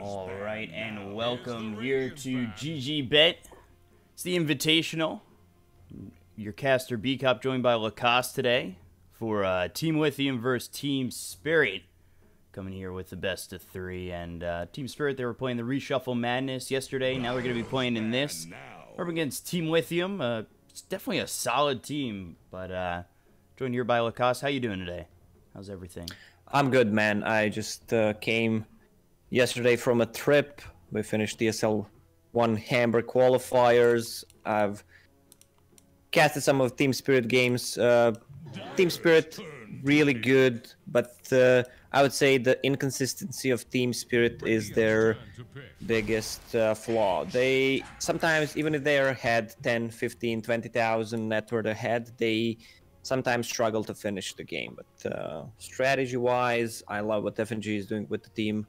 All right, and welcome here to GG.Bet. It's the Invitational. Your caster Bkop joined by Lacoste today for Team Lithium versus Team Spirit. Coming here with the best of three. And Team Spirit, they were playing the Reshuffle Madness yesterday. Now they're going to be playing in this. We're up against Team Lithium. It's definitely a solid team, but joined here by Lacoste. How you doing today? How's everything? I'm good, man. I just came yesterday from a trip. We finished DSL 1 Hamburg qualifiers. I've casted some of Team Spirit games. Team Spirit, really good, but I would say the inconsistency of Team Spirit is their biggest flaw. They sometimes, even if they are ahead 10, 15, 20,000 net worth ahead, they sometimes struggle to finish the game. But strategy-wise, I love what FNG is doing with the team.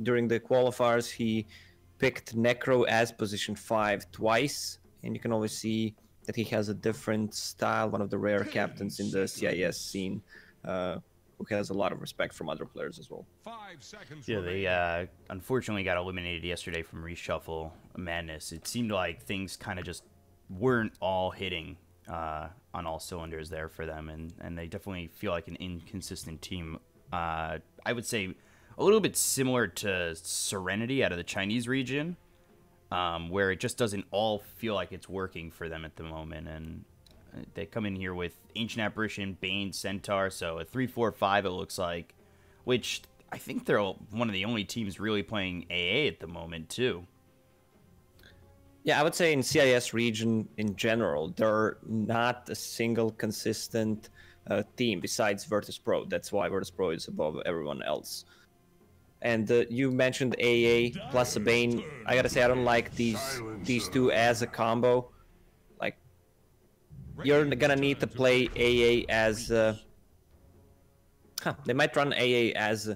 During the qualifiers, he picked Necro as position 5 twice, and you can always see that he has a different style, one of the rare captains in the CIS scene, who has a lot of respect from other players as well. 5 seconds. Yeah, they unfortunately got eliminated yesterday from Reshuffle Madness. It seemed like things kind of just weren't all hitting on all cylinders there for them, and they definitely feel like an inconsistent team. I would say a little bit similar to Serenity out of the Chinese region, where it just doesn't all feel like it's working for them at the moment. And they come in here with Ancient Apparition, Bane, Centaur, so a 3-4-5 it looks like, which I think they're one of the only teams really playing AA at the moment too. Yeah, I would say in CIS region in general, they're not a single consistent team besides Virtus Pro. That's why Virtus Pro is above everyone else. And you mentioned AA plus a Bane. I gotta say, I don't like these two as a combo. Like, you're gonna need to play AA as they might run AA as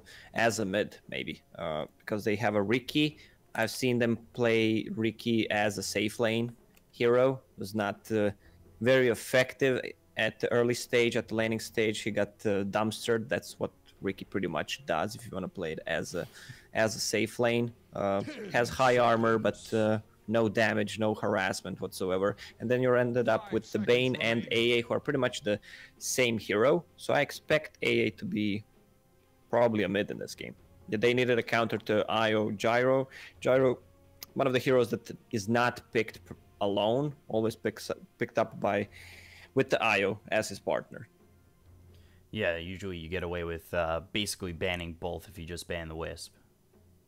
a mid, maybe, because they have a Ricky. I've seen them play Ricky as a safe lane hero. It was not very effective at the early stage. At the laning stage, he got dumpstered. That's what Ricky pretty much does if you want to play it as a safe lane. Has high armor, but no damage, no harassment whatsoever. And then you're ended up with the Bane and AA, who are pretty much the same hero. So I expect AA to be probably a mid in this game. They needed a counter to IO Gyro. Gyro, one of the heroes that is not picked alone, always picked up with the IO as his partner. Yeah, usually you get away with basically banning both if you just ban the Wisp,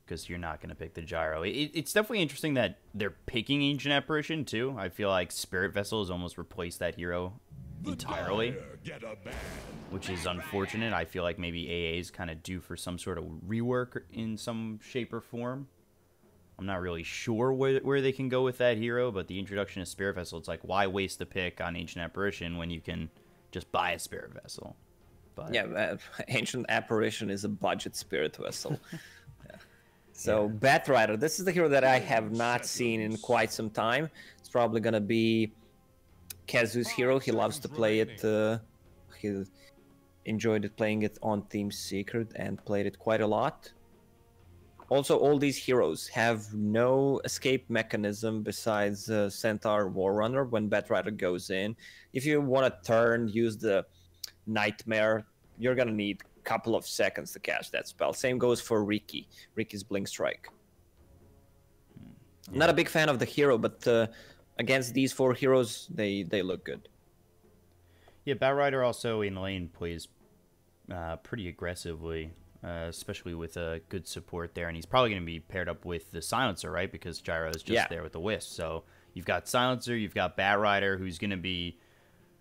because you're not going to pick the Gyro. It's definitely interesting that they're picking Ancient Apparition too. I feel like Spirit Vessel has almost replaced that hero entirely, which is unfortunate. I feel like maybe AA is kind of due for some sort of rework in some shape or form. I'm not really sure where they can go with that hero, but the introduction of Spirit Vessel, it's like, why waste a pick on Ancient Apparition when you can just buy a Spirit Vessel? But yeah, Ancient Apparition is a budget Spirit Vessel. Yeah. So Batrider, this is the hero that I have not seen in quite some time. It's probably gonna be Kazu's hero. He loves to play it. He enjoyed it playing it on Team Secret and played it quite a lot. Also, all these heroes have no escape mechanism besides Centaur Warrunner when Batrider goes in. If you want to turn, use the Nightmare, you're gonna need a couple of seconds to cast that spell. Same goes for Ricky. Ricky's Blink Strike. Yeah. Not a big fan of the hero, but against these 4 heroes, they look good. Yeah, Batrider also in lane plays pretty aggressively, especially with a good support there, and he's probably going to be paired up with the Silencer, right? Because Gyro is just there with the Wisp. So you've got Silencer, you've got Batrider, who's going to be,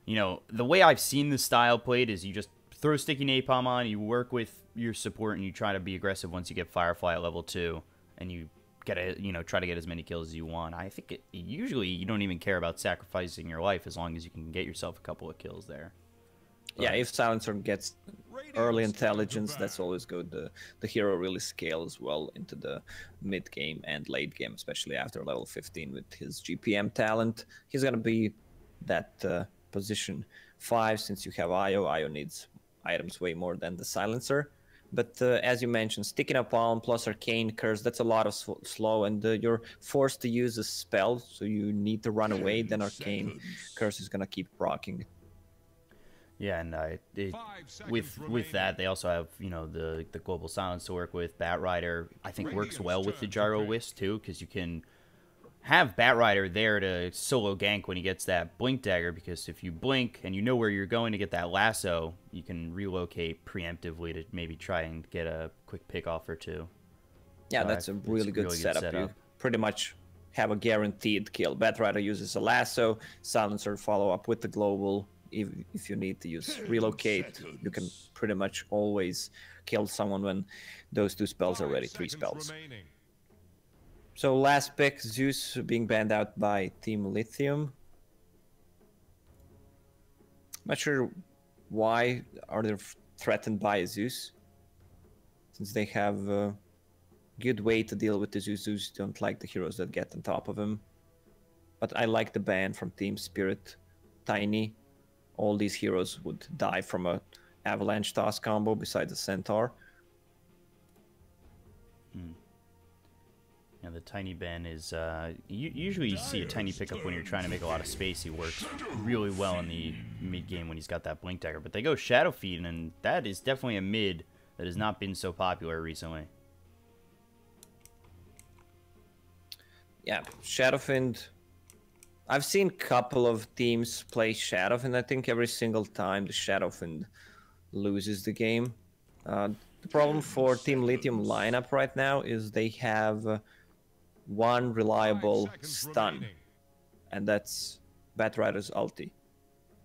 you know, the way I've seen the style played is you just throw Sticky Napalm on, you work with your support, and you try to be aggressive once you get Firefly at level 2, and you try to get as many kills as you want. I think usually you don't even care about sacrificing your life as long as you can get yourself a couple of kills there. But yeah, if Silencer gets early intelligence, that's always good. The hero really scales well into the mid game and late game, especially after level 15 with his GPM talent. He's gonna be that position 5 since you have IO. IO needs items way more than the Silencer. But as you mentioned, Sticking a Palm plus Arcane Curse, that's a lot of slow, and you're forced to use a spell, so you need to run away, then Arcane Curse is going to keep proccing. Yeah, and with that, they also have, you know, the Global Silence to work with. Bat Rider, I think, works well with the Gyro Wisp, too, because you can have Bat Rider there to solo gank when he gets that Blink Dagger, because if you blink and you know where you're going to get that lasso, you can relocate preemptively to maybe try and get a quick pick off or two. Yeah, that's a really good setup. You pretty much have a guaranteed kill. Bat Rider uses a lasso, Silencer follow up with the Global. If you need to use relocate, you can pretty much always kill someone when those two spells are ready, 3 spells. So last pick, Zeus being banned out by Team Lithium. Not sure why are they threatened by Zeus, since they have a good way to deal with the Zeus. Zeus don't like the heroes that get on top of him. But I like the ban from Team Spirit. Tiny. All these heroes would die from a Avalanche Toss combo besides the Centaur. Yeah, the Tiny ban is... usually you see a Tiny pickup when you're trying to make a lot of space. He works really well in the mid-game when he's got that Blink Dagger. But they go Shadow Feed, and that is definitely a mid that has not been so popular recently. Yeah, Shadowfiend... I've seen a couple of teams play Shadowfiend. I think every single time the Shadowfiend loses the game. The problem for Team Lithium lineup right now is they have one reliable stun, and that's Bat Rider's ulti.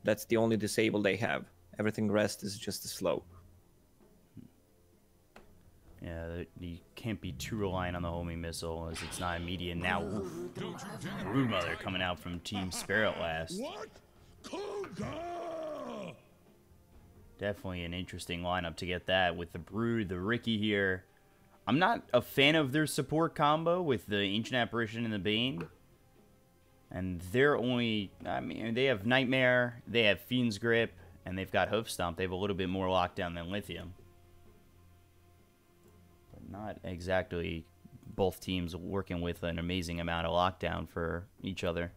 That's the only disable they have. Everything rest is just a slow. Yeah, you can't be too reliant on the homing missile as it's not immediate. Now, Broodmother coming out from Team Spirit last. Definitely an interesting lineup to get that with the Brood, the Riki here. I'm not a fan of their support combo with the Ancient Apparition and the Bane. And they're only, I mean, they have Nightmare, they have Fiend's Grip, and they've got Hoof Stomp. They have a little bit more lockdown than Lithium. Not exactly both teams working with an amazing amount of lockdown for each other.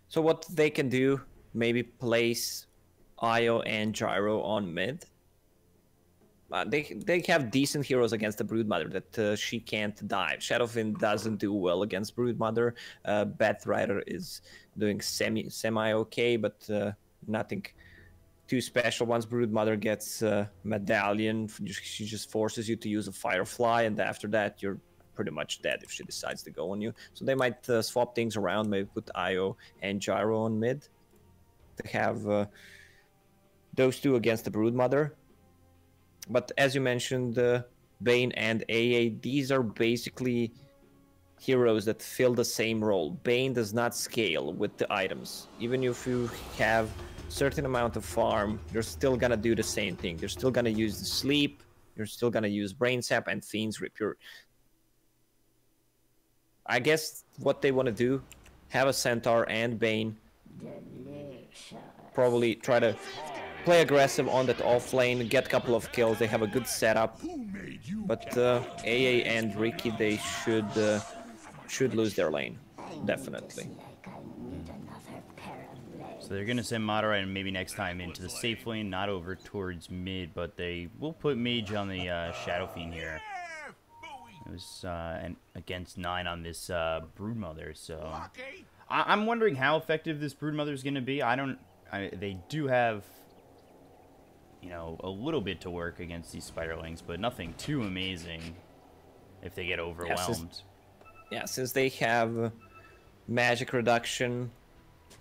So what they can do, maybe place Io and Gyro on mid. They have decent heroes against the Broodmother that she can't dive. Shadowfiend doesn't do well against Broodmother. Bat Rider is doing semi okay, but nothing too special. Once Broodmother gets Medallion, she just forces you to use a Firefly, and after that you're pretty much dead if she decides to go on you. So they might swap things around, maybe put Io and Gyro on mid to have those two against the Broodmother. But as you mentioned, Bane and AA, these are basically heroes that fill the same role. Bane does not scale with the items. Even if you have certain amount of farm, you're still gonna do the same thing. You're still gonna use the sleep, you're still gonna use brain sap and Fiend's Rip. I guess what they want to do, have a Centaur and Bane, probably try to play aggressive on that off lane, get a couple of kills. They have a good setup, but AA and Riki, they should lose their lane, definitely. So they're going to send Moderate and maybe next time into the safe lane, not over towards mid, but they will put Mage on the Shadow Fiend here. It was against 9 on this Broodmother, so I'm wondering how effective this Broodmother is going to be. They do have, you know, a little bit to work against these Spiderlings, but nothing too amazing if they get overwhelmed. Yeah, since they have magic reduction,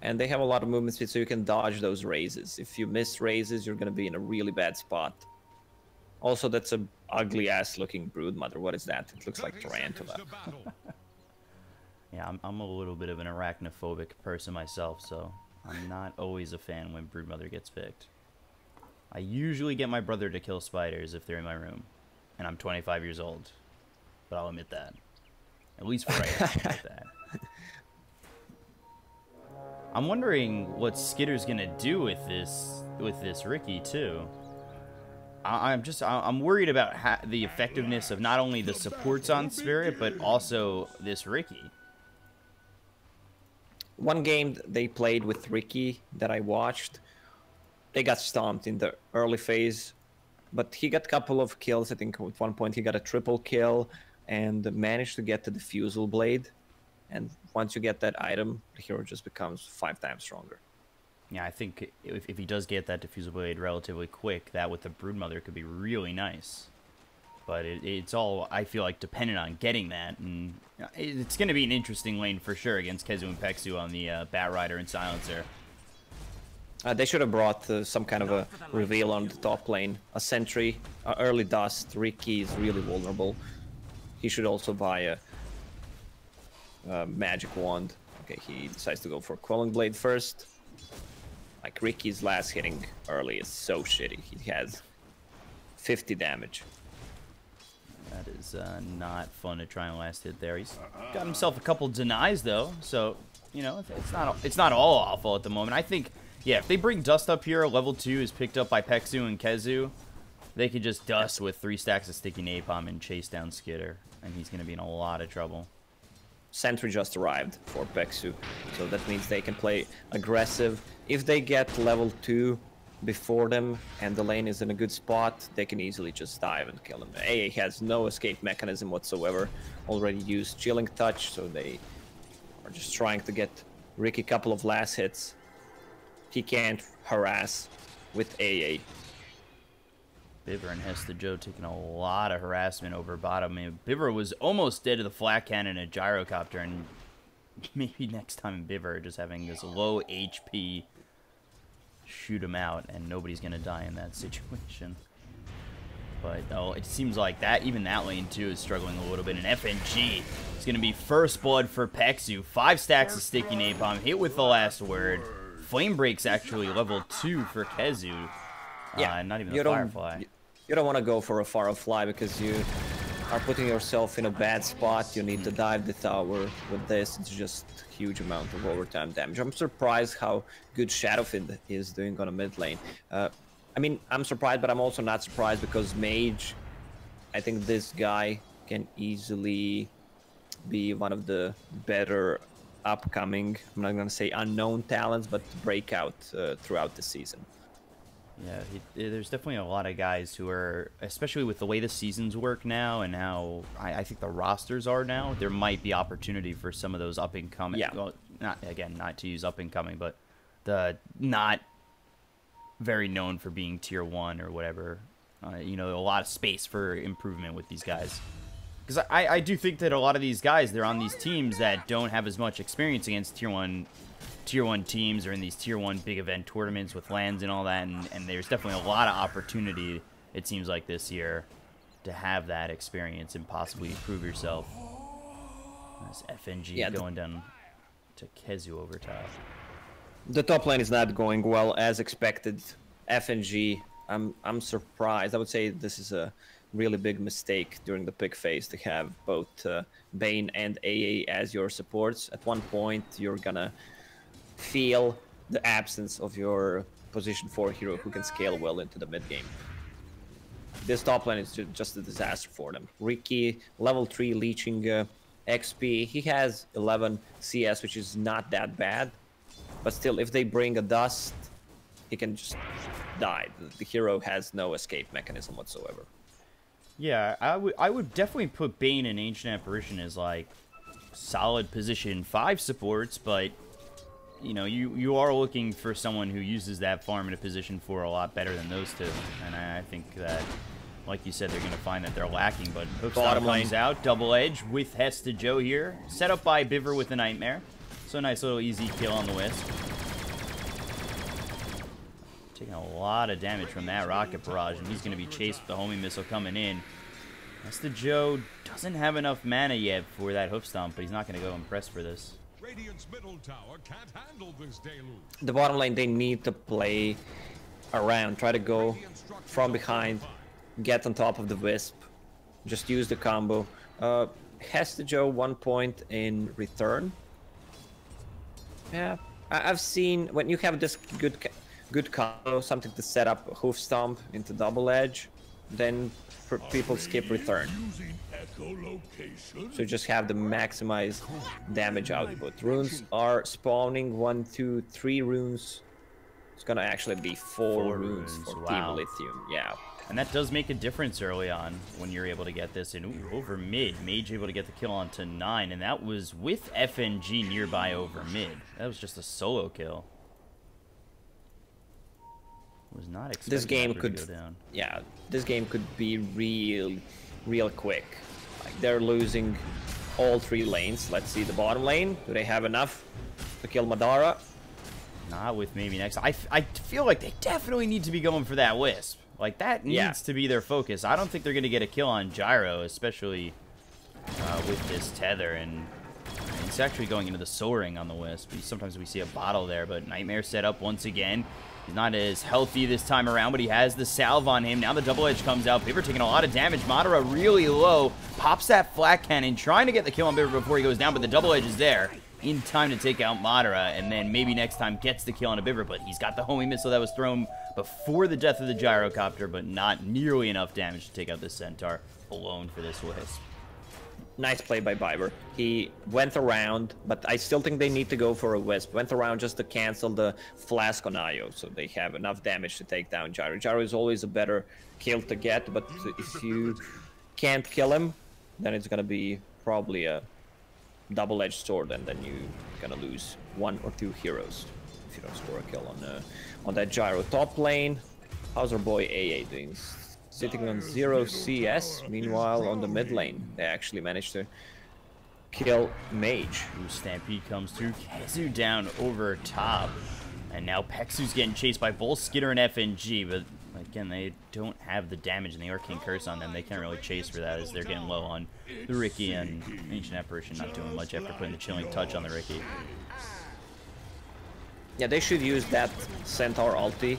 and they have a lot of movement speed, so you can dodge those raises. If you miss raises, you're going to be in a really bad spot. Also, that's a ugly-ass looking Broodmother. What is that? It looks like Tarantula. Yeah, I'm a little bit of an arachnophobic person myself, so I'm not always a fan when Broodmother gets picked. I usually get my brother to kill spiders if they're in my room, and I'm 25 years old. But I'll admit that. At least for right now, I'll admit that. I'm wondering what Skitter's gonna do with this Riki too. I'm worried about the effectiveness of not only the supports on Spirit, but also this Riki. One game they played with Riki that I watched, they got stomped in the early phase, but he got a couple of kills. I think at one point he got a triple kill and managed to get the Diffusal Blade. And once you get that item, the hero just becomes 5 times stronger. Yeah, I think if he does get that Diffusal Blade relatively quick, that with the Broodmother could be really nice. But it's all, I feel like, dependent on getting that. And it's going to be an interesting lane for sure against Kezu and Peksu on the Bat Rider and Silencer. They should have brought some kind of a reveal on the top lane. A Sentry, early Dust. Riki is really vulnerable. He should also buy a Magic Wand. Okay, he decides to go for Quelling Blade first. Like, Riki's last hitting early is so shitty. He has 50 damage. That is not fun to try and last hit there. He's got himself a couple denies, though. So, you know, it's not all awful at the moment. I think, yeah, if they bring Dust up here, level 2 is picked up by Peksu and Kezu, they could just Dust with 3 stacks of Sticky Napalm and chase down Skitter. And he's going to be in a lot of trouble. Sentry just arrived for Peksu, so that means they can play aggressive. If they get level 2 before them and the lane is in a good spot, they can easily just dive and kill him. AA has no escape mechanism whatsoever, already used Chilling Touch, so they are just trying to get Riki a couple of last hits. He can't harass with AA. Biver and Hesta Joe taking a lot of harassment over bottom. I mean, Biver was almost dead to the flat cannon and gyrocopter, and maybe next time Biver just having this low HP shoot him out, and nobody's gonna die in that situation. But oh, it seems like that even that lane too is struggling a little bit. And FNG is gonna be first blood for Peksu. 5 stacks of Sticky Napalm, hit with the last word. Flame Break's actually level 2 for Kezu. Yeah, not even the Firefly. You don't want to go for a Firefly because you are putting yourself in a bad spot. You need to dive the tower. With this, it's just a huge amount of overtime damage. I'm surprised how good Shadowfiend is doing on a mid lane. I mean, I'm surprised, but I'm also not surprised because Mage, I think this guy can easily be one of the better upcoming, I'm not going to say unknown talents, but breakout throughout the season. Yeah, there's definitely a lot of guys who are, especially with the way the seasons work now and how I think the rosters are now, there might be opportunity for some of those up-and-coming, yeah. Well, not to use up-and-coming, but the not very known for being tier 1 or whatever. You know, a lot of space for improvement with these guys. Because I do think that a lot of these guys, they're on these teams that don't have as much experience against tier 1 teams or in these tier 1 big event tournaments with lands and all that, and there's definitely a lot of opportunity, it seems like, this year to have that experience and possibly prove yourself. This FNG going down to Kezu over top. The top lane is not going well as expected. FNG, I'm surprised. I would say this is a really big mistake during the pick phase to have both Bane and AA as your supports. At one point, you're gonna feel the absence of your position 4 hero who can scale well into the mid game. This top lane is just a disaster for them. Riki, level 3 leeching XP. He has 11 CS, which is not that bad. But still, if they bring a Dust, he can just die. The hero has no escape mechanism whatsoever. Yeah, I would definitely put Bane and Ancient Apparition as, like, solid position 5 supports, but you know, you are looking for someone who uses that farm in a position 4 a lot better than those two. And I think that, like you said, they're going to find that they're lacking. But Hookstone comes out, double edge with Hesta Joe here. Set up by Biver with the Nightmare. So nice little easy kill on the Wisp. Taking a lot of damage from that Rocket Barrage, and he's going to be chased with the homing missile coming in. Hesta Joe doesn't have enough mana yet for that Hoof Stomp, but he's not going to go impressed for this. Middle tower can't handle this deluge. The bottom lane, they need to play around, try to go from behind, get on top of the Wisp, just use the combo. Hesta Joe 1 point in return. Yeah, I've seen when you have this good combo, something to set up a Hoof Stomp into double edge, then people skip return. So you just have to maximize damage output. Runes are spawning 1, 2, 3 runes. It's gonna actually be 4 runes for Team Lithium. Yeah. And that does make a difference early on when you're able to get this. And over mid, Mage able to get the kill onto 9, and that was with FNG nearby over mid. That was just a solo kill. Was not expecting this game to could go down. Yeah, this game could be real quick. Like they're losing all 3 lanes. Let's see the bottom lane. Do they have enough to kill Madara? Not with maybe next. I feel like they definitely need to be going for that Wisp. Like, that needs to be their focus. I don't think they're going to get a kill on Gyro, especially with this tether. And it's actually going into the soaring on the Wisp. Sometimes we see a bottle there, but Nightmare set up once again. He's not as healthy this time around, but he has the salve on him. Now the double edge comes out. Bibber taking a lot of damage. Madara really low. Pops that flat cannon, trying to get the kill on Bibber before he goes down, but the double edge is there in time to take out Madara, and then maybe next time gets the kill on a Bibber, but he's got the homing missile that was thrown before the death of the gyrocopter, but not nearly enough damage to take out the Centaur alone for this Wisp. Nice play by Bieber. He went around, but I still think they need to go for a Wisp. Went around just to cancel the Flask on Io, so they have enough damage to take down Gyro. Gyro is always a better kill to get, but if you can't kill him, then it's gonna be probably a double-edged sword, and then you're gonna lose 1 or 2 heroes if you don't score a kill on that Gyro. Top lane, how's our boy AA doing? Sitting on 0 CS. Meanwhile, on the mid lane, they actually managed to kill Mage. Ooh, Stampede comes through. Kezu down over top, and now Pexu's getting chased by both Skitter and FNG, but again, they don't have the damage and the Arcane Curse on them. They can't really chase for that as they're getting low on the Riki, and Ancient Apparition not doing much after putting the Chilling Touch on the Riki. Yeah, they should use that Centaur ulti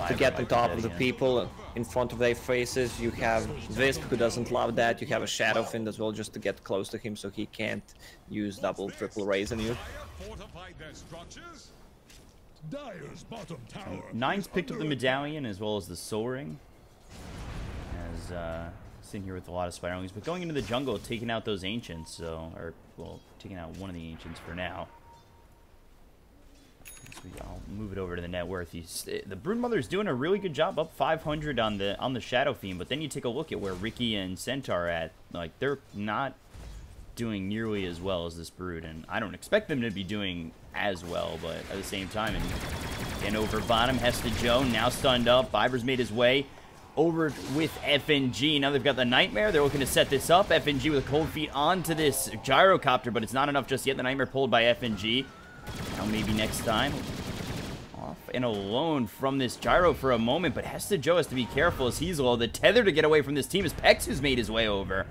to get on top of the people in front of their faces. You have Wisp, who doesn't love that. You have a Shadowfiend as well, just to get close to him so he can't use double, triple raise on you. Nine's picked up the Medallion as well as the Soul Ring. As sitting here with a lot of Spiralings, but going into the jungle, taking out those Ancients, so, or, well, taking out one of the Ancients for now. I'll move it over to the net worth. The Broodmother's doing a really good job, up 500 on the Shadow Fiend, but then you take a look at where Riki and Centaur are at. Like, they're not doing nearly as well as this Brood, and I don't expect them to be doing as well, but at the same time, and over bottom, Hesta Joe now stunned up. Biber's made his way over with FNG. Now they've got the Nightmare. They're looking to set this up. FNG with a cold feet onto this Gyrocopter, but it's not enough just yet. The Nightmare pulled by FNG. Now maybe next time. Off and alone from this Gyro for a moment, but Hesta Joe has to be careful as he's low. The tether to get away from this team is Pex, who's made his way over.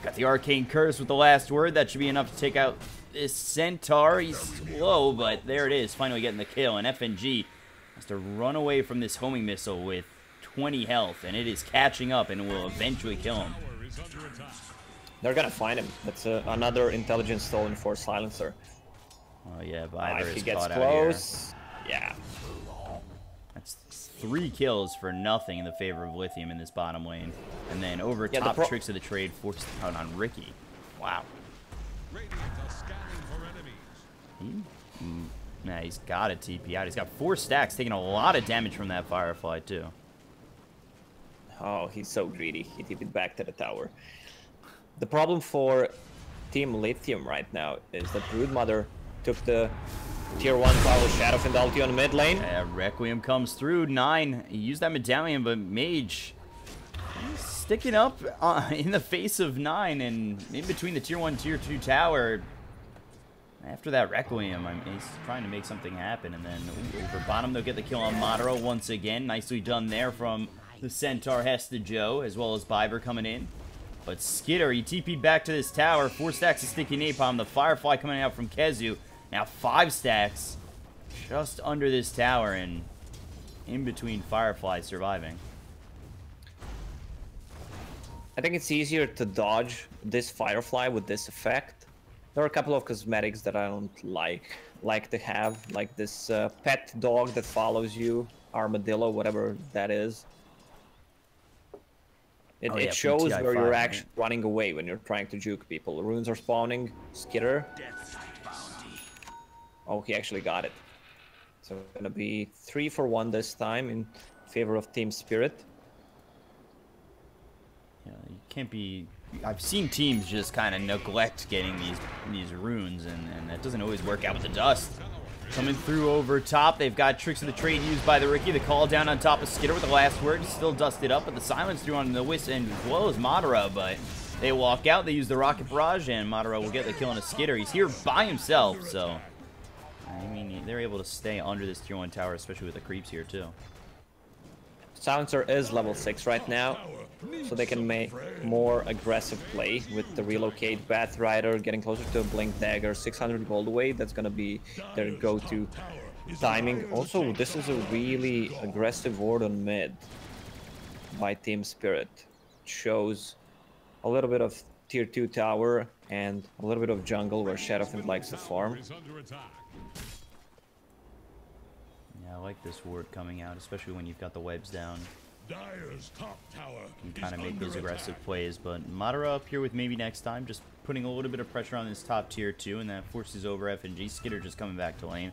Got the Arcane Curse with the last word. That should be enough to take out this Centaur. He's low, but there it is. Finally getting the kill, and FNG has to run away from this homing missile with 20 health, and it is catching up and will eventually kill him. They're gonna find him. That's another intelligence stolen for Silencer. Oh yeah, Viber if he is gets caught close, out here. yeah. That's 3 kills for nothing in the favor of Lithium in this bottom lane. And then over top tricks of the trade forced out on Riki. Wow. Nah, he's got a TP out. He's got 4 stacks, taking a lot of damage from that Firefly too. Oh, he's so greedy. He TP'd back to the tower. The problem for Team Lithium right now is that Broodmother took the tier 1 power Shadowfiend ulti on the mid lane. Yeah, Requiem comes through. 9. He used that Medallion, but Mage he's sticking up in the face of 9 and in between the tier 1, tier 2 tower. After that Requiem, he's trying to make something happen. And then over bottom, they'll get the kill on Madara once again. Nicely done there from the Centaur Hesta Joe, as well as Biber coming in. But Skitter, he TP'd back to this tower. 4 stacks of Sticky Napalm. The Firefly coming out from Kezu. Now 5 stacks just under this tower, and in between Firefly surviving. I think it's easier to dodge this Firefly with this effect. There are a couple of cosmetics that I don't like to have, like this pet dog that follows you, armadillo, whatever that is. It, Oh, yeah, it from shows where you're TI5, actually running away when you're trying to juke people. Runes are spawning. Skitter. Oh, he actually got it. So it's gonna be 3 for 1 this time in favor of Team Spirit. Yeah, you can't be. I've seen teams just kind of neglect getting these runes, and that doesn't always work out with the dust. Coming through over top, they've got Tricks of the Trade used by the Rookie. The call down on top of Skitter with the last word, still dusted up, but the silence through on the Whist and as well as Madara, but they walk out, they use the Rocket Barrage, and Madara will get the kill on a Skitter. He's here by himself, so I mean, they're able to stay under this tier 1 tower, especially with the creeps here too. Silencer is level 6 right now, so they can make more aggressive play with the relocate. Batrider getting closer to a Blink Dagger, 600 gold away. That's gonna be their go-to timing. Also, this is a really aggressive ward on mid by Team Spirit. It shows a little bit of tier 2 tower and a little bit of jungle where Shadowfiend likes to farm. Yeah, I like this ward coming out, especially when you've got the webs down. Dire's top tower You can kind of make those aggressive plays, but Madara up here with maybe next time, just putting a little bit of pressure on this top tier 2, and that forces over FNG. Skitter just coming back to lane.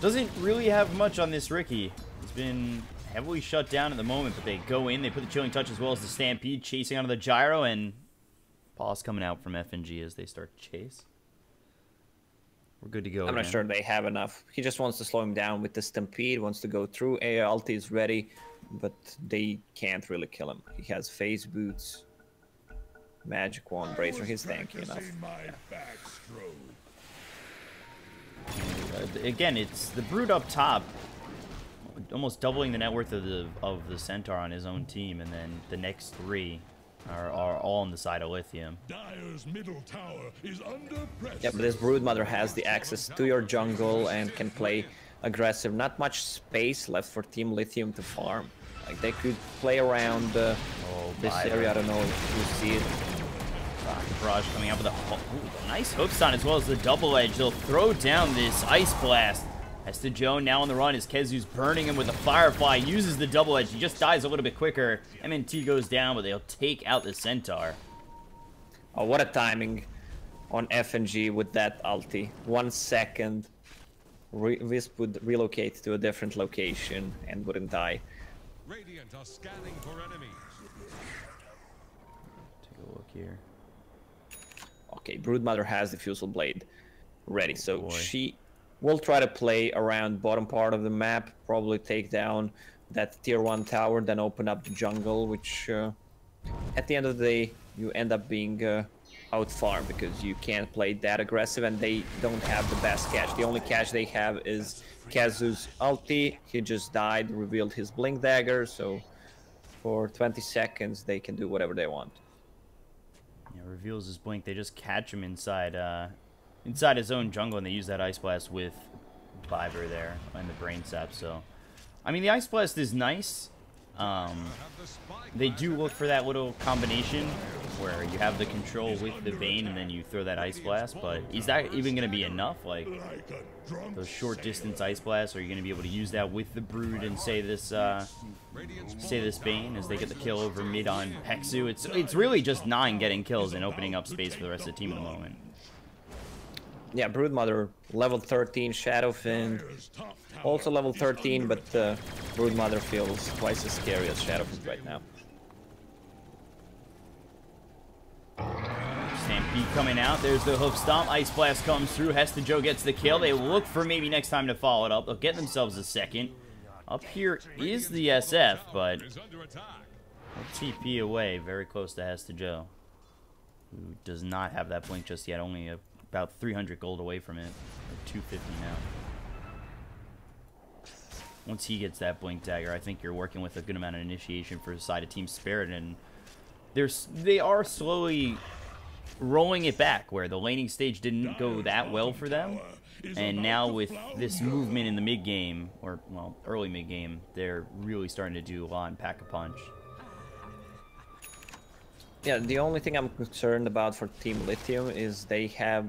Doesn't really have much on this Ricky. He's been heavily shut down at the moment, but they go in, they put the Chilling Touch as well as the Stampede, chasing onto the Gyro, and pause coming out from FNG as they start to chase. We're good to go. I'm not sure they have enough. He just wants to slow him down with the Stampede, wants to go through. Ulti is ready, but they can't really kill him. He has Phase Boots, Magic Wand, Bracer. He's tanky enough. Again, it's the Brood up top, almost doubling the net worth of the Centaur on his own team, and then the next 3 are all on the side of Lithium. Dire's middle tower is under pressure. Yeah, but this Broodmother has the access to your jungle and can play aggressive. Not much space left for Team Lithium to farm. Like, they could play around this area. I don't know if you see it. Rocket Barrage coming out with a nice hookstun as well as the double edge. They'll throw down this Ice Blast. As to Joe now on the run as Kezu's burning him with a Firefly, uses the double edge. He just dies a little bit quicker. MNT goes down, but they'll take out the Centaur. Oh, what a timing on FNG with that ulti. 1 second. Wisp would relocate to a different location and wouldn't die. Radiant are scanning for enemies. Take a look here. Okay, Broodmother has the Fusel Blade ready, so boy. she will try to play around bottom part of the map, probably take down that tier 1 tower, then open up the jungle, which at the end of the day, you end up being out-farmed because you can't play that aggressive and they don't have the best catch. The only catch they have is Kazu's ulti. He just died, revealed his Blink Dagger, so for 20 seconds they can do whatever they want. Yeah, reveals his blink. They just catch him inside inside his own jungle, and they use that Ice Blast with Viber there and the Brain Sap. So, I mean, the Ice Blast is nice. They do look for that little combination where you have the control with the Bane and then you throw that Ice Blast, but is that even going to be enough? Like, those short distance Ice Blasts, are you going to be able to use that with the Brood and say this Bane as they get the kill over mid on Hexu? It's really just 9 getting kills and opening up space for the rest of the team at the moment. Yeah, Broodmother, level 13, Shadowfiend, also level 13, but Broodmother feels twice as scary as Shadowfiend right now. Stampede coming out, there's the Hoof Stomp, Ice Blast comes through, Hesta Joe gets the kill, they look for maybe next time to follow it up, they'll get themselves a second. Up here is the SF, but TP away, very close to Hesta Joe, who does not have that blink just yet, only about 300 gold away from it, or 250 now. Once he gets that Blink Dagger, I think you're working with a good amount of initiation for the side of Team Spirit, and they are slowly rolling it back, where the laning stage didn't go that well for them, and now with this movement in the mid game, or well, early mid game, they're really starting to do a lot and pack a punch. Yeah, the only thing I'm concerned about for Team Lithium is they have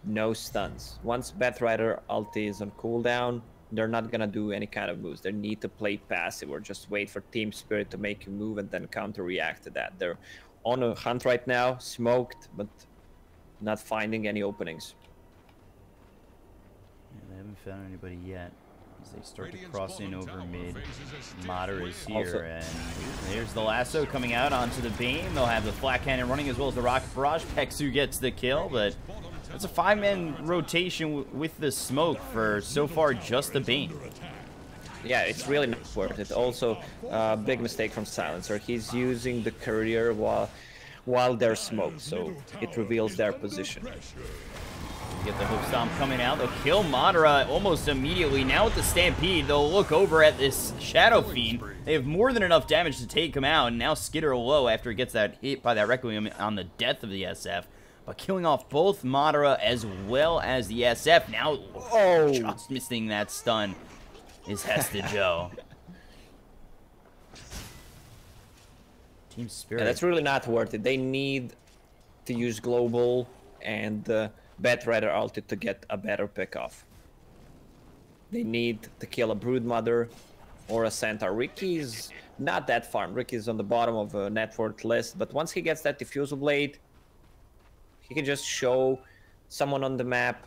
no stuns. Once Batrider ulti is on cooldown, they're not gonna do any kind of moves. They need to play passive or just wait for Team Spirit to make a move and then counter-react to that. They're on a hunt right now, smoked, but not finding any openings. Yeah, they haven't found anybody yet. As they start to cross in over mid, Mater is here, Also, and there's the lasso coming out onto the Bane. They'll have the flat cannon running as well as the rocket barrage. Peksu gets the kill, but it's a 5-man rotation with the smoke for so far just the Bane. yeah, it's really not worth it. Also, big mistake from Silencer. He's using the courier while they're smoked, so it reveals their position. Get the hook stomp coming out. They'll kill Madara almost immediately. Now with the Stampede, they'll look over at this Shadow Fiend. They have more than enough damage to take him out, and now Skitter low after he gets that hit by that Requiem on the death of the SF. But killing off both Madara as well as the SF. Now, just missing that stun is Hesta Joe. Team Spirit. Yeah, that's really not worth it. They need to use Global and Bet Rider ulti to get a better pick-off. They need to kill a Broodmother or a Centaur. Ricky's not that farm. Ricky's on the bottom of a net worth list, but once he gets that Diffusal Blade, he can just show someone on the map,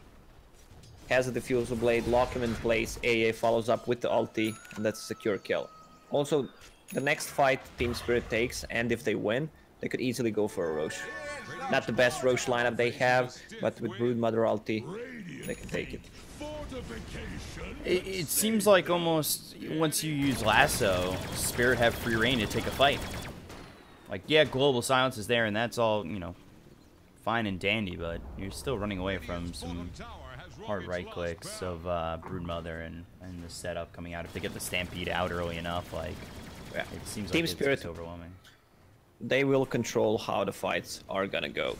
has a Diffusal Blade, lock him in place, AA follows up with the ulti, and that's a secure kill. Also, the next fight Team Spirit takes, and if they win, they could easily go for a Roche. Not the best Roche lineup they have, but with Broodmother ulti, they can take it. It seems like almost once you use Lasso, Spirit have free reign to take a fight. Like, yeah, Global Silence is there, and that's all, you know, fine and dandy, but you're still running away from some hard right clicks of Broodmother and the setup coming out. If they get the Stampede out early enough, like, Yeah. it seems Team like Spirit, it's overwhelming. they will control how the fights are gonna go.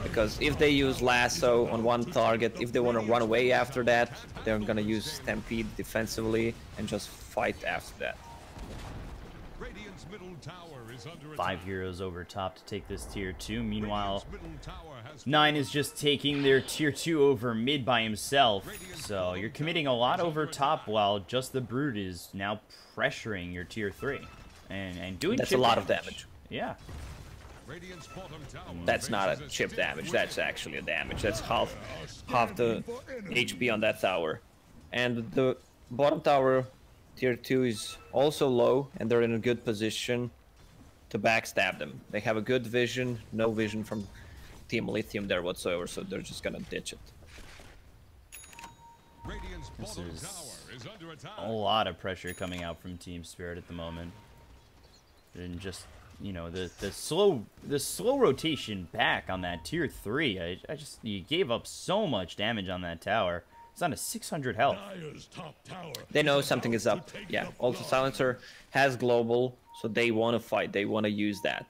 Because if they use Lasso on one target, if they want to run away after that, they're gonna use Stampede defensively and just fight after that. 5 heroes over top to take this tier 2. Meanwhile, 9 is just taking their tier 2 over mid by himself. So you're committing a lot over top while just the Brood is now pressuring your tier 3. And doing That's a chip lot of damage. Yeah. That's not a chip damage, that's actually a damage. That's half the HP on that tower. And the bottom tower, tier 2, is also low, and they're in a good position to backstab them. They have a good vision, no vision from Team Lithium there whatsoever, so they're just gonna ditch it. This is a lot of pressure coming out from Team Spirit at the moment. And just, you know, the slow rotation back on that tier 3. You gave up so much damage on that tower. It's on a 600 health. They know something is up. Yeah, also Silencer has Global, so they want to fight. They want to use that.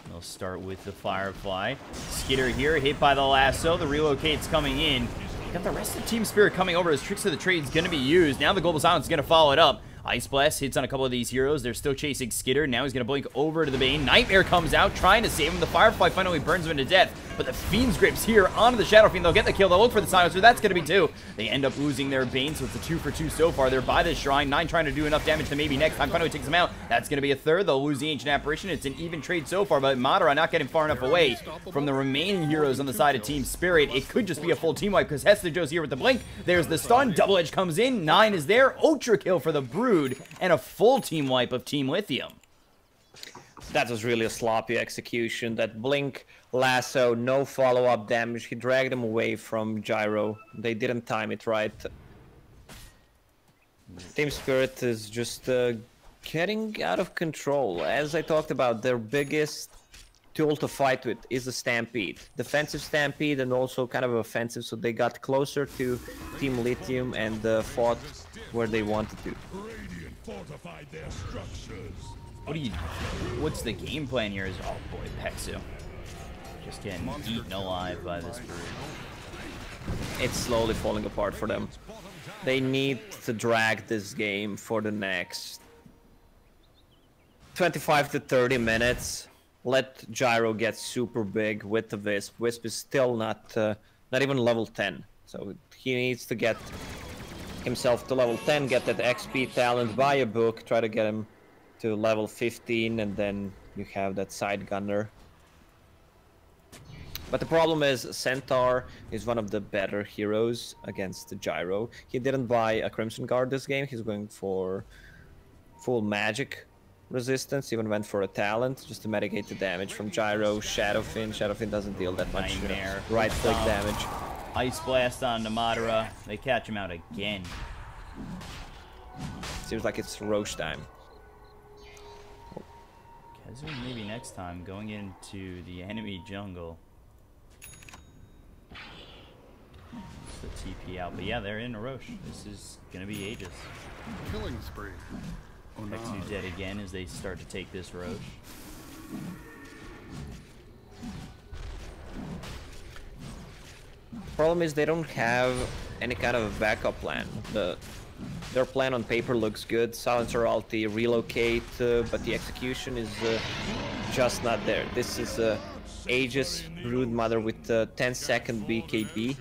They'll start with the Firefly. Skitter here, hit by the lasso. The relocate's coming in. You got the rest of Team Spirit coming over as Tricks of the Trade is going to be used. Now the Global Silence is going to follow it up. Ice Blast hits on a couple of these heroes. They're still chasing Skitter. Now he's going to blink over to the Bane. Nightmare comes out, trying to save him. The Firefly finally burns him to death. But the Fiend's Grip's here onto the Shadow Fiend. They'll get the kill. They'll look for the Silencer. That's going to be 2. They end up losing their Bane, so it's a 2 for 2 so far. They're by the Shrine. 9 trying to do enough damage to maybe next time finally takes them out. That's going to be a 3rd. They'll lose the Ancient Apparition. It's an even trade so far, but Madara not getting far enough away from the remaining heroes on the side of Team Spirit. It could just be a full team wipe because Hesta Joe's here with the blink. There's the stun. Double Edge comes in. 9 is there. Ultra kill for the Brood and a full team wipe of Team Lithium. That was really a sloppy execution. That blink, lasso, no follow-up damage. He dragged him away from Gyro. They didn't time it right. Team Spirit is just getting out of control. As I talked about, their biggest tool to fight with is a Stampede. Defensive Stampede and also kind of offensive, so they got closer to Team Lithium and fought where they wanted to. What's the game plan here? Oh boy, Peksu. Just getting eaten alive by this Brood. It's slowly falling apart for them. They need to drag this game for the next 25 to 30 minutes. Let Gyro get super big with the Wisp. Wisp is still not even level 10, so he needs to get himself to level 10, get that XP talent, buy a book, try to get him to level 15, and then you have that side gunner. But the problem is Centaur is one of the better heroes against the Gyro. He didn't buy a Crimson Guard this game, he's going for full magic resistance, even went for a talent just to mitigate the damage from Gyro. Shadowfin doesn't deal that much right click damage. Ice Blast on Namadara. They catch him out again. Seems like it's Roche time. Kezu maybe next time going into the enemy jungle. It's the TP out, but yeah, they're in a Roche. This is gonna be Aegis. Killing spree. Oh, no. Kezu dead again as they start to take this Roche. Problem is they don't have any kind of a backup plan. Their plan on paper looks good. Silencer ulti, relocate, but the execution is just not there. This is Aegis Broodmother with 10-second BKB.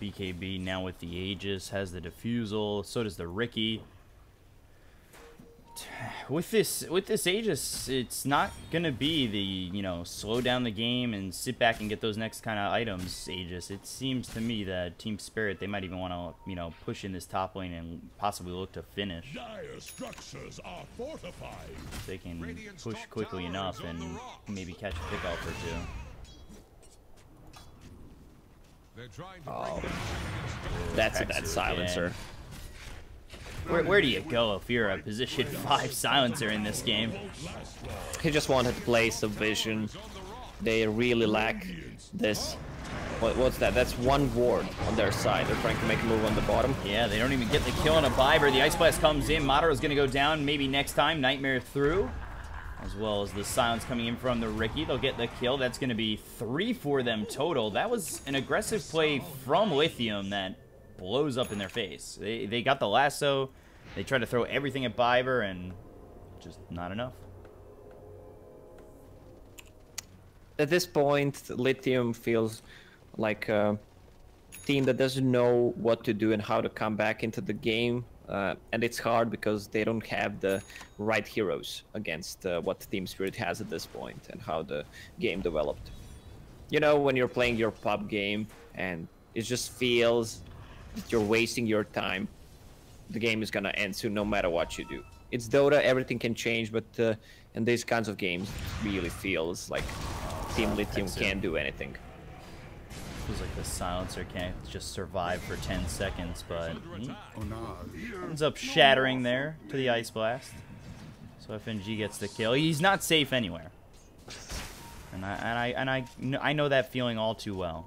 BKB now with the Aegis has the defusal. So does the Riki. With this Aegis, it's not gonna be the slow down the game and sit back and get those next kind of items. Aegis. It seems to me that Team Spirit, they might even want to push in this top lane and possibly look to finish. Dire structures are fortified. If they can push quickly enough and maybe catch a pick off or two. Oh, that's a bad silencer. Where do you go if you're a position 5 silencer in this game? He just wanted to play Subvision. They really lack this. What's that? That's one ward on their side. They're trying to make a move on the bottom. Yeah, they don't even get the kill on a Viber. The Ice Blast comes in. Madara's going to go down maybe next time. Nightmare through. As well as the silence coming in from the Riki. They'll get the kill. That's going to be 3 for them total. That was an aggressive play from Lithium that blows up in their face. They got the lasso. They tried to throw everything at Viber and just not enough. At this point, Lithium feels like a team that doesn't know what to do and how to come back into the game. And it's hard because they don't have the right heroes against what Team Spirit has at this point and how the game developed. You know, when you're playing your pub game and it just feels that you're wasting your time, the game is gonna end soon no matter what you do. It's Dota, everything can change, but in these kinds of games, it really feels like Team Lithium can't do anything. Feels like the silencer can't just survive for 10 seconds, but ends up shattering there to the Ice Blast. So FNG gets the kill. He's not safe anywhere, and I know that feeling all too well.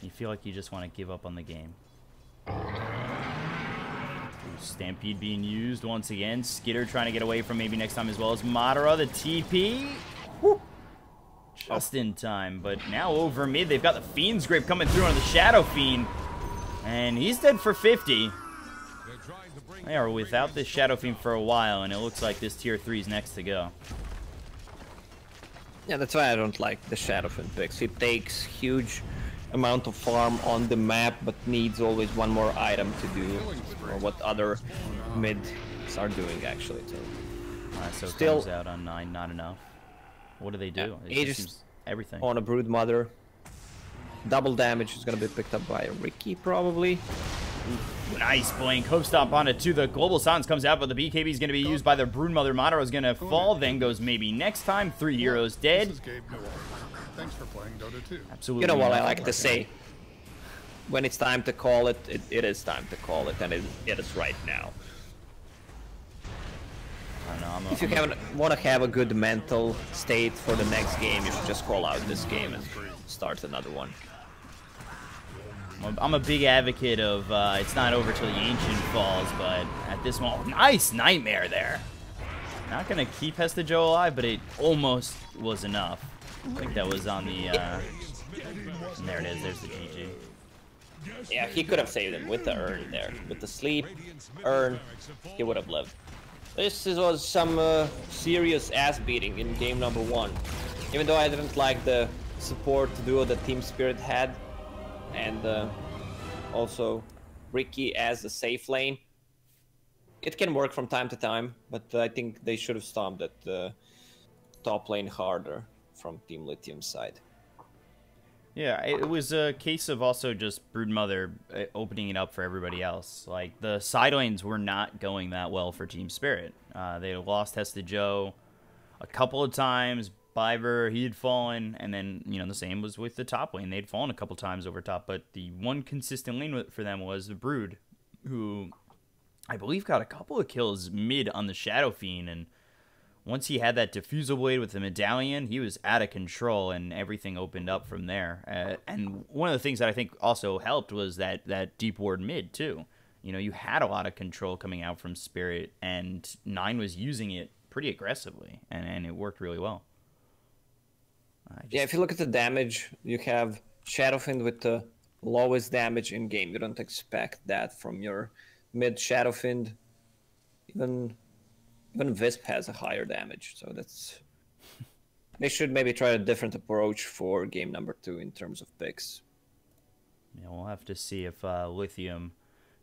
You feel like you just want to give up on the game. Ooh, Stampede being used once again. Skitter trying to get away from maybe next time as well as Madara. The TP. Woo. Just in time, but now over mid, they've got the Fiend's Grip coming through on the Shadow Fiend, and he's dead for 50. They are without this Shadow Fiend for a while, and it looks like this tier 3 is next to go. Yeah, that's why I don't like the Shadow Fiend picks. It takes huge amount of farm on the map, but needs always one more item to do, or what other mids are doing actually. So still comes out on 9, not enough. What do they do? Yeah, it just seems everything. On a Broodmother. Double damage is going to be picked up by a Riki, probably. Nice blink. Hope Stomp on it too. The Global Silence comes out, but the BKB is going to be used by the Broodmother. Madara is going to fall, then goes maybe next time. 3 heroes dead. Thanks for playing Dota 2. Absolutely. You know what I like to say? When it's time to call it, it is time to call it, and it is right now. If you want to have a good mental state for the next game, you should just call out this game and start another one. I'm a big advocate of it's not over till the Ancient falls, but at this moment, nice Nightmare there. Not going to keep Hesta Joe alive, but it almost was enough. I think that was on the... and there it is, there's the GG. Yeah, he could have saved him with the urn there. With the sleep, urn, he would have lived. This was some serious ass beating in game number 1. Even though I didn't like the support duo that Team Spirit had, and also Ricky as a safe lane. It can work from time to time, but I think they should have stomped at top lane harder from Team Lithium's side. Yeah, it was a case of also just Broodmother opening it up for everybody else. Like, the side lanes were not going that well for Team Spirit. They had lost Hesta Joe a couple of times. Biver, he had fallen, and then, you know, the same was with the top lane. They'd fallen a couple times over top, but the one consistent lane for them was the Brood, who I believe got a couple of kills mid on the Shadow Fiend, and once he had that diffusal blade with the medallion, he was out of control, and everything opened up from there. And one of the things that I think also helped was that deep ward mid, too. You know, you had a lot of control coming out from Spirit, and Nine was using it pretty aggressively, and it worked really well. Yeah, if you look at the damage, you have Shadowfiend with the lowest damage in game. You don't expect that from your mid Shadowfiend. Even Wisp has a higher damage, so that's... They should maybe try a different approach for game number 2 in terms of picks. Yeah, we'll have to see if Lithium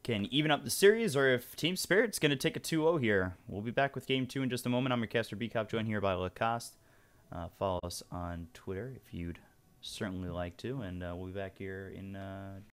can even up the series or if Team Spirit's going to take a 2-0 here. We'll be back with game 2 in just a moment. I'm your caster Bkop, joined here by Lacoste. Follow us on Twitter if you'd certainly like to, and we'll be back here in